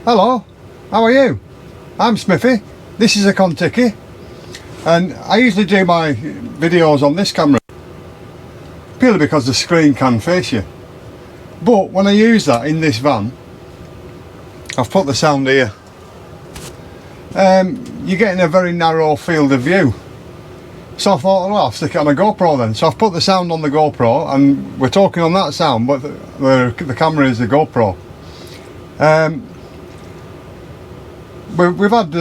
Hello, how are you? I'm Smithy, this is a Contiki, and I usually do my videos on this camera purely because the screen can face you, but when I use that in this van, I've put the sound here. You're getting a very narrow field of view, so I thought, well, I'll stick it on a GoPro then. So I've put the sound on the GoPro and we're talking on that sound, but the camera is the GoPro. We've had,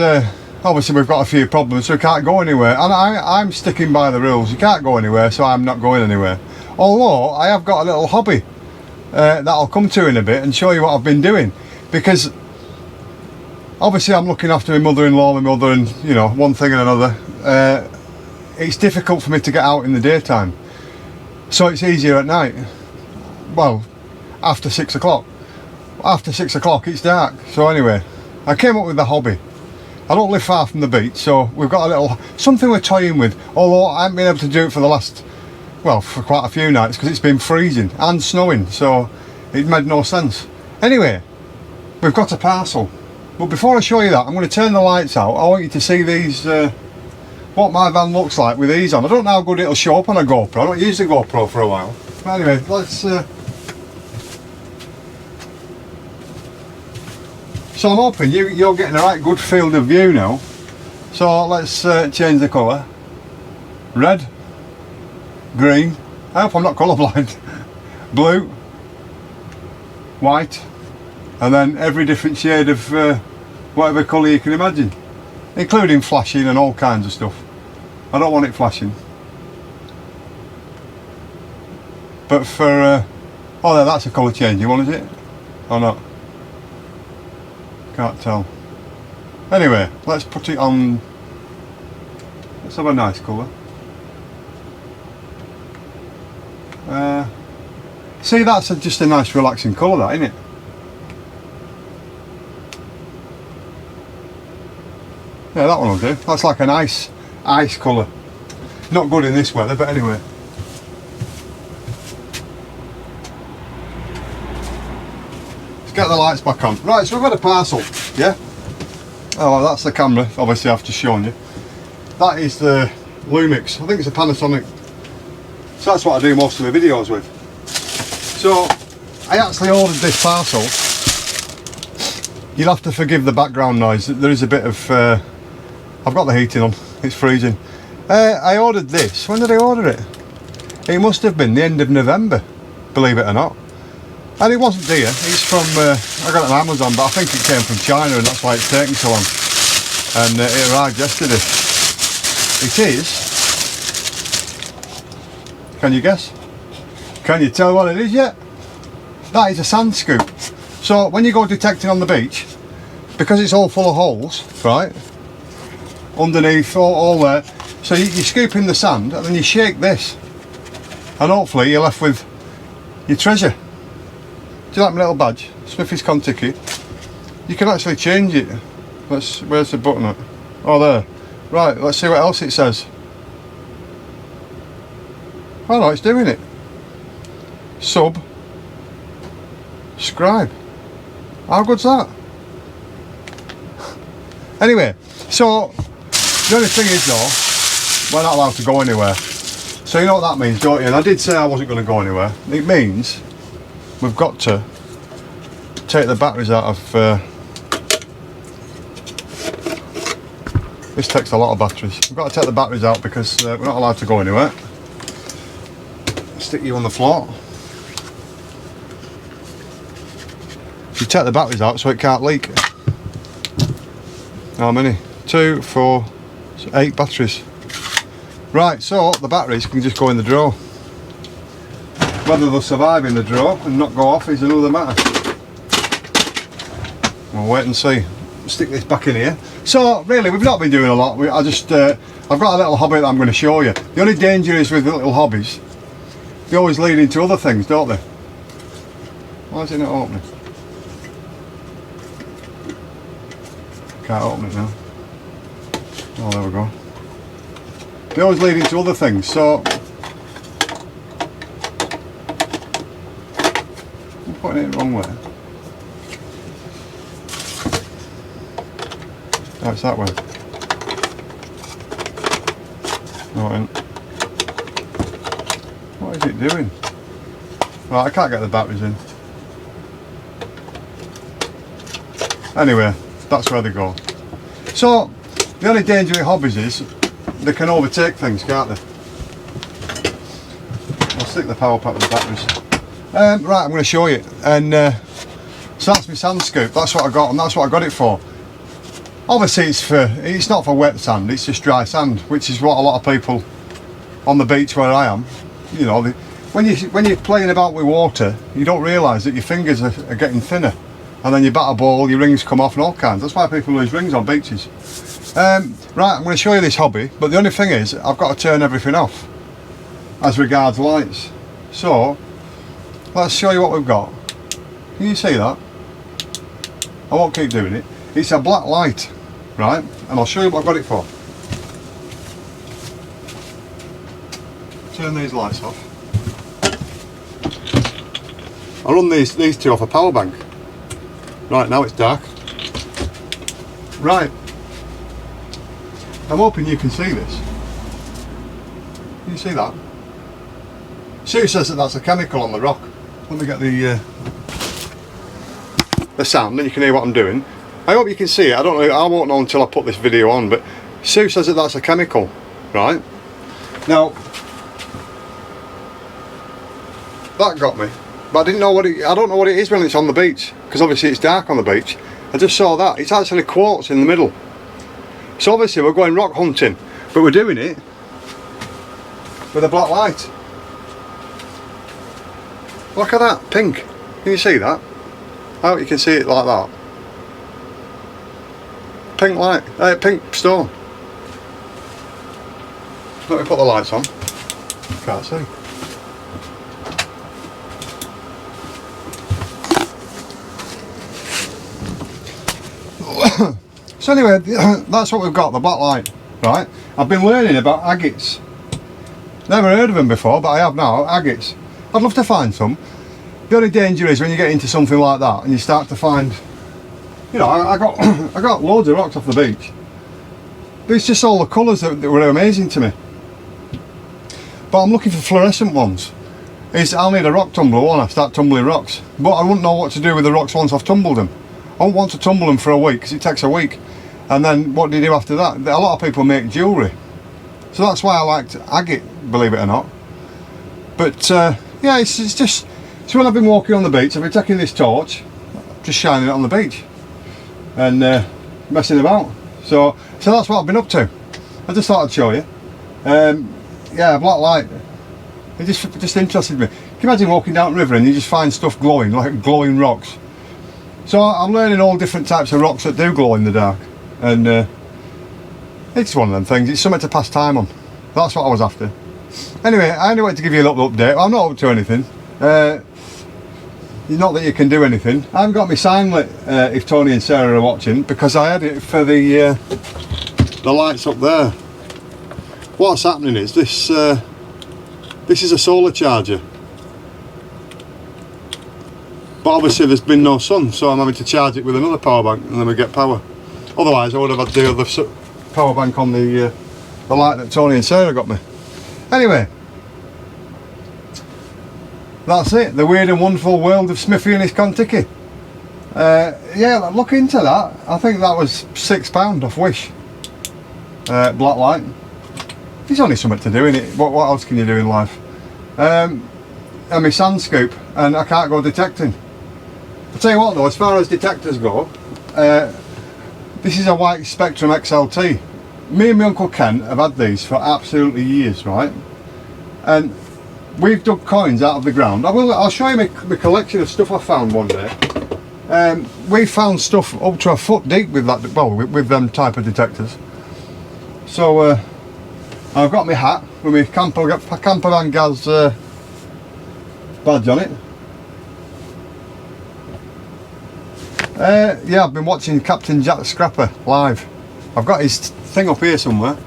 obviously we've got a few problems, so we can't go anywhere, and I'm sticking by the rules. You can't go anywhere, so I'm not going anywhere. Although I have got a little hobby that I'll come to in a bit and show you what I've been doing, because obviously I'm looking after my mother-in-law, my mother, and you know, one thing and another. It's difficult for me to get out in the daytime, so it's easier at night. Well, after 6 o'clock. After 6 o'clock it's dark. So anyway, I came up with the hobby. I don't live far from the beach, so we've got a little something we're toying with, although I haven't been able to do it for the last, well, for quite a few nights, because it's been freezing and snowing, so it made no sense. Anyway, we've got a parcel, but before I show you that, I'm going to turn the lights out. I want you to see these, what my van looks like with these on. I don't know how good it'll show up on a GoPro. I don't use the GoPro for a while. But anyway, let's so I'm hoping you're getting a right good field of view now. So let's change the colour. Red, green, I hope I'm not colourblind, blue, white, and then every different shade of whatever colour you can imagine, including flashing and all kinds of stuff. I don't want it flashing, but for oh, that's a colour changing one, is it? Or not? Can't tell. Anyway, let's put it on. Let's have a nice colour. See, that's just a nice relaxing colour, that, isn't it? Yeah, that one will do. That's like an ice colour. Not good in this weather, but anyway. Let's get the lights back on. Right, so we've had a parcel, yeah? Oh, well, that's the camera, obviously I've just shown you. That is the Lumix. I think it's a Panasonic. So that's what I do most of my videos with. So, I actually ordered this parcel. You'll have to forgive the background noise. There is a bit of... I've got the heating on, it's freezing. I ordered this. When did I order it? It must have been the end of November, believe it or not. And it wasn't dear. It's from, I got it on Amazon, but I think it came from China, and that's why it's taking so long. And it arrived yesterday. It is... Can you guess? Can you tell what it is yet? That is a sand scoop. So when you go detecting on the beach, because it's all full of holes, right? Underneath, all there. So you scoop in the sand and then you shake this, and hopefully you're left with your treasure. Do you like my little badge? Smithy's Contiki. You can actually change it. Where's the button at? Oh, there. Right, let's see what else it says. Oh no, it's doing it. Subscribe. How good's that? Anyway, so the only thing is though, we're not allowed to go anywhere. So you know what that means, don't you? And I did say I wasn't going to go anywhere. It means we've got to take the batteries out of... this takes a lot of batteries. We've got to take the batteries out because we're not allowed to go anywhere. Stick you on the floor. You take the batteries out so it can't leak. How many? 2, 4, 8 batteries. Right, so the batteries can just go in the drawer. Whether they'll survive in the drawer and not go off is another matter. We'll wait and see. Stick this back in here. So really, we've not been doing a lot. I've got a little hobby that I'm going to show you. The only danger is with little hobbies, they always lead into other things, don't they? Why is it not opening? Can't open it now. Oh, there we go. They always lead into other things, so I'm putting it the wrong way. Oh, it's that way. No, it ain't. What is it doing? Right, I can't get the batteries in. Anyway, that's where they go. So, the only danger with hobbies is they can overtake things, can't they? I'll stick the power pack with the batteries. Right, I'm going to show you. And so that's my sand scoop. That's what I got, and that's what I got it for. Obviously, it's not for wet sand. It's just dry sand, which is what a lot of people on the beach where I am. You know, when you're playing about with water, you don't realise that your fingers are getting thinner, and then you bat a ball, your rings come off, and all kinds. That's why people lose rings on beaches. Right, I'm going to show you this hobby, but the only thing is, I've got to turn everything off as regards lights. So, let's show you what we've got. Can you see that? I won't keep doing it. It's a black light, right? And I'll show you what I've got it for. Turn these lights off. I run these two off a power bank. Right, now it's dark. Right. I'm hoping you can see this. Can you see that? Sue says that that's a chemical on the rock. Let me get the sound, then you can hear what I'm doing. I hope you can see it. I don't know. I won't know until I put this video on. But Sue says that that's a chemical, right? Now that got me, but I didn't know what I don't know what it is when it's on the beach, because obviously it's dark on the beach. I just saw that it's actually quartz in the middle. So obviously we're going rock hunting, but we're doing it with a black light. Look at that, pink. Can you see that? I hope you can see it like that. Pink light, pink stone. Let me put the lights on. Can't see. So anyway, that's what we've got, the black light, right? I've been learning about agates. Never heard of them before, but I have now, agates. I'd love to find some. The only danger is when you get into something like that and you start to find, you know, I got loads of rocks off the beach. But it's just all the colours that were amazing to me. But I'm looking for fluorescent ones. I'll need a rock tumbler, won't I? Start tumbling rocks. But I wouldn't know what to do with the rocks once I've tumbled them. I won't want to tumble them for a week, because it takes a week. And then what do you do after that? A lot of people make jewellery. So that's why I liked agate, believe it or not. But yeah, it's just, so when I've been walking on the beach, I've been taking this torch, just shining it on the beach, and messing about. So that's what I've been up to. I just thought I'd show you. Yeah, black light. It just interested me. Can you imagine walking down the river and you just find stuff glowing, like glowing rocks? So I'm learning all different types of rocks that do glow in the dark, and it's one of them things. It's something to pass time on. That's what I was after. Anyway, I only wanted to give you a little update. I'm not up to anything. Not that you can do anything. I haven't got my sign lit if Tony and Sarah are watching, because I had it for the lights up there. What's happening is this is a solar charger, but obviously there's been no sun, so I'm having to charge it with another power bank, and then we get power. Otherwise I would have had the other power bank on the light that Tony and Sarah got me. Anyway, that's it, the weird and wonderful world of Smithy and his Contiki. Yeah, look into that. I think that was £6 off Wish. Black light. There's only something to do in it. What else can you do in life? And my sand scoop, and I can't go detecting. I'll tell you what though, as far as detectors go, this is a white Spectrum XLT. Me and my Uncle Ken have had these for absolutely years, right? And we've dug coins out of the ground. I'll show you my collection of stuff I found one day. We found stuff up to a foot deep with that, well, with them type of detectors. So I've got my hat with my Camper Van Gaz badge on it. Yeah, I've been watching Captain Jack Scrapper live. I've got his thing up here somewhere.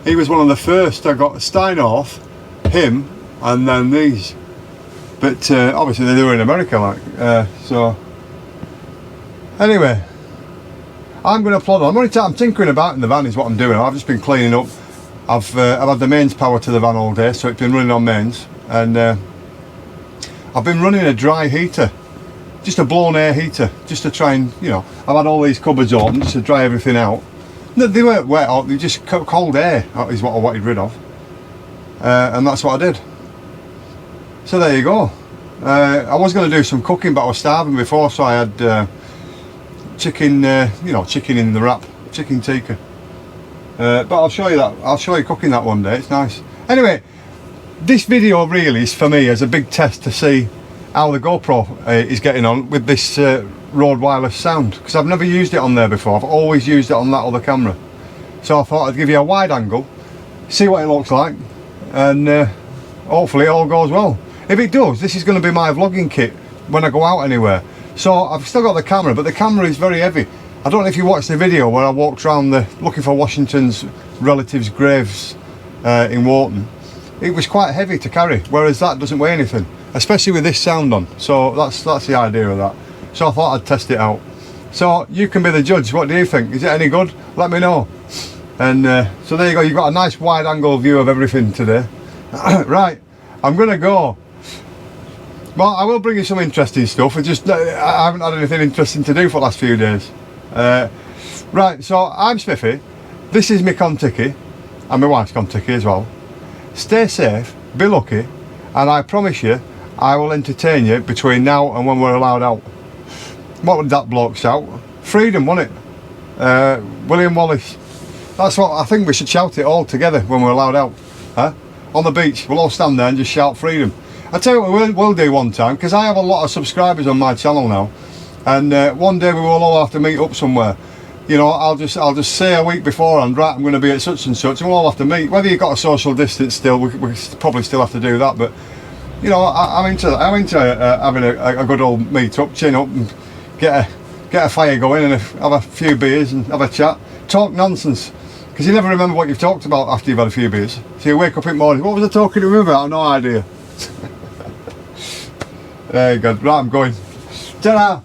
He was one of the first. I got Steinhoff, him, and then these. But obviously they were in America, like. So anyway, I'm going to plod on. I'm tinkering about in the van is what I'm doing. I've just been cleaning up. I've had the mains power to the van all day, so it's been running on mains, and I've been running a dry heater, just a blown air heater, just to try and, you know, I've had all these cupboards open just to dry everything out. No, they weren't wet out, they just cold air is what I wanted rid of, and that's what I did. So there you go. I was going to do some cooking, but I was starving before, so I had chicken, you know, chicken in the wrap, chicken tikka. But I'll show you that. I'll show you cooking that one day. It's nice. Anyway, this video really is for me as a big test to see how the GoPro is getting on with this Rode wireless sound, because I've never used it on there before. I've always used it on that other camera. So I thought I'd give you a wide angle, see what it looks like, and hopefully it all goes well. If it does, this is going to be my vlogging kit when I go out anywhere. So I've still got the camera, but the camera is very heavy. I don't know if you watched the video where I walked around looking for Washington's relatives' graves in Wharton. It was quite heavy to carry, whereas that doesn't weigh anything, especially with this sound on. So that's the idea of that. So I thought I'd test it out. So you can be the judge. What do you think? Is it any good? Let me know. And so there you go. You've got a nice wide angle view of everything today. Right, I'm gonna go. Well, I will bring you some interesting stuff. I haven't had anything interesting to do for the last few days. Right, so I'm Smithy. This is my Contiki, and my wife's Contiki as well. Stay safe, be lucky, and I promise you I will entertain you between now and when we're allowed out. What would that bloke shout? Freedom, wasn't it? William Wallace. That's what I think we should shout it all together when we're allowed out. Huh? On the beach, we'll all stand there and just shout freedom. I'll tell you what we'll do one time, because I have a lot of subscribers on my channel now, and one day we will all have to meet up somewhere. You know, I'll just say a week beforehand, right, I'm going to be at such and such, and we'll all have to meet. Whether you've got a social distance still, we probably still have to do that, but you know, I'm into having a good old meet up, chin up, and get a fire going, and have a few beers and have a chat, talk nonsense, because you never remember what you've talked about after you've had a few beers. So you wake up in the morning, what was I talking to him about? I have no idea. There you go. Right, I'm going. Ta-da!